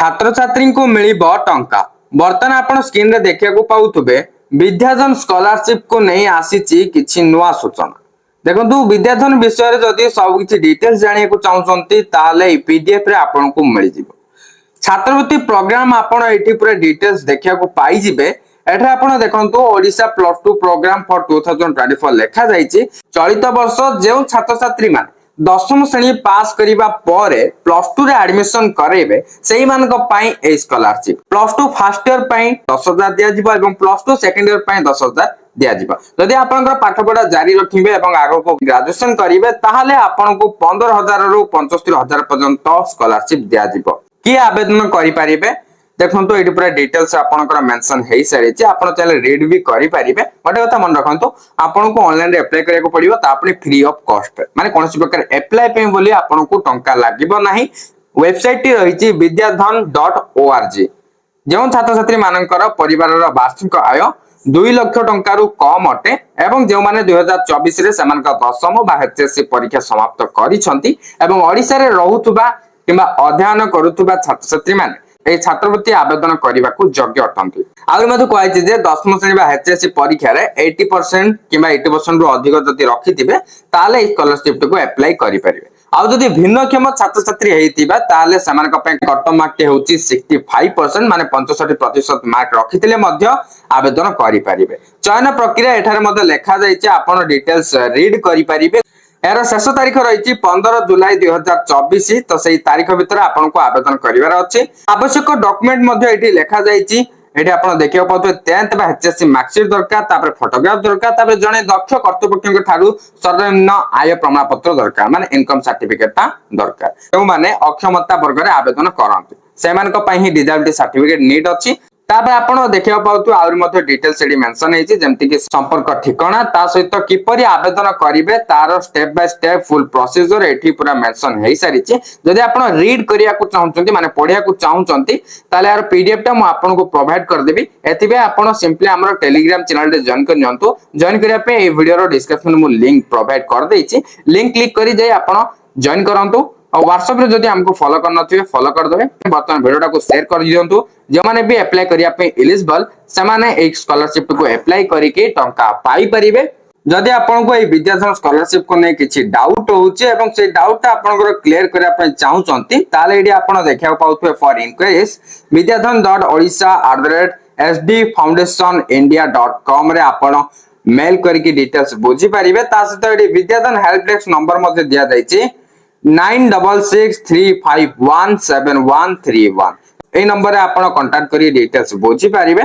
छात्र छात्री को मिलिबो टंका। बर्तमान आपण स्क्रीन रे देखिया को पाउतबे विद्याधन स्कॉलरशिप को नहीं आसीची किछि नुवा सूचना। देखंतु विद्याधन विषय रे जदि सब किछि डिटेल्स जानिया को चाहुचंती ताले पीडीएफ रे आपण को मिलि जिवो। छात्रवृत्ति प्रोग्राम आपण एठी पूरा डिटेल्स देखिया को पाई जिबे। एठे आपण देखंतु ओडिशा प्लस 2 प्रोग्राम फॉर 2024 लेखा जाईची। चलित वर्ष जेउ छात्र छात्री माने दशम श्रेणी पास करिबा परे प्लस 2 रे एडमिशन करेबे सेही मानक पई ए स्कॉलरशिप प्लस 2 फर्स्ट ईयर पई 10000 दिया जिवो एवं प्लस 2 सेकंड ईयर पई 10000 दिया जिवो। यदि आपनकर पाठ पढ़ा जारी रखिबे एवं आगो को ग्रेजुएशन करिवे ताहाले आपनको 15000 रु 75000 पर्यंत स्कॉलरशिप दिया जिवो। की आवेदन करि परिबे देखंतु एटी पूरा डिटेल्स आपनकर मेंशन हेई सारी छी। आपण चाहे रीड भी करि परिबे। गोटे कथा मन रखंतु आपनको ऑनलाइन रे अप्लाई करिया को पड़िबो तापरे फ्री ऑफ कॉस्ट माने कोनोसी प्रकार अप्लाई पे बोली आपनको टंका लागिबो नाही। वेबसाइट टी रही छी विद्याधन.org। जेउ छात्र छात्री मानकर परिवार रो वार्षिक आय 2 लाख टंका रु कम अटे एवं जे माने 2024 रे समान का दशम बा एचएससी परीक्षा समाप्त करिसंती एवं ओडिसा रे रहउतबा किबा अध्ययन करूतबा छात्र छात्री माने ए छात्रवृत्ति आवेदन करने को योग्य अटंती। आउ मते कहै जे दशम श्रेणी बा एचएससी परीक्षा रे 80% किबा 80% रु अधिक जति रखिथिबे ताले स्कॉलरशिप को अप्लाई करि परिबे। आउ जदि भिन्नक्षम छात्र छात्री हेतिबा ताले समान पे कट मार्क टे होची 65% माने 65% मार्क रखिथिले मध्य आवेदन करि परिबे। चयन प्रक्रिया एठारे मध्य लेखा जायछि आपण डिटेल्स रीड करि परिबे। यार शेष तारीख रही 15 जुलाई 2024। तो सही तारीख भीतर आपन को आवेदन करिवार अछि। आवश्यक डॉक्यूमेंट मध्ये एठी लेखा जायछि। एठी आपण देखियो पते 10th बा एचएससी मार्कशीट दरकार तापर फोटोग्राफ दरकार तापर जने दक्ष कर्तृपक्षक ठारू सर्वनिम्न आय प्रमाण पत्र दरकार माने इनकम सर्टिफिकेट ता दरकार। जो माने अक्षमता वर्ग रे आवेदन करंती सेमान को पई ही डिसेबिलिटी सर्टिफिकेट नीड अछि। तापर आपण देखियो पाउतु आउर मध्ये डिटेल्स एडी मेंशन हेछि जेमति कि संपर्क ठिकाना ता सहित किपरि आवेदन करिवे तार step by step full procedure एठी पूरा मेंशन हेइ सारिछि। जदि आपण रीड करिया को चाहुचंती माने पढिया को चाहुचंती ताले यार पीडीएफ ता मु आपन को प्रोवाइड कर देबी। एथिबे आपण सिंपली हमर टेलीग्राम चैनल रे जॉइन कर नियंतु। जॉइन करिया पे ए वीडियो रो डिस्क्रिप्शन मु लिंक प्रोवाइड कर देछि। लिंक क्लिक करी जाय आपण जॉइन करंतु और व्हाट्सएप रे जदि हमको फॉलो करना थिबे फॉलो कर देबे। बर्तमान वीडियो को शेयर कर दियंतु। जे माने भी अप्लाई करिया पे एलिजिबल से माने एक स्कॉलरशिप को अप्लाई करिके टंका पाई परिबे। जदि आपन को ए विद्याधन स्कॉलरशिप को नै किछि डाउट होउचे एवं से डाउट आपन को क्लियर करिया पे चाहुचंती ताले एडी आपन देखिया पाउथबे फॉर इंक्वायरीज vidyadan.odisha@sdfoundationindia.com रे आपन मेल करिके डिटेल्स बुझी परिबे। ता सहित एडी विद्याधन हेल्प डेस्क नंबर मध्ये दिया जायछि 9663517131। ए नंबर रे आपण कांटेक्ट करी डिटेल्स बुझी परिबे।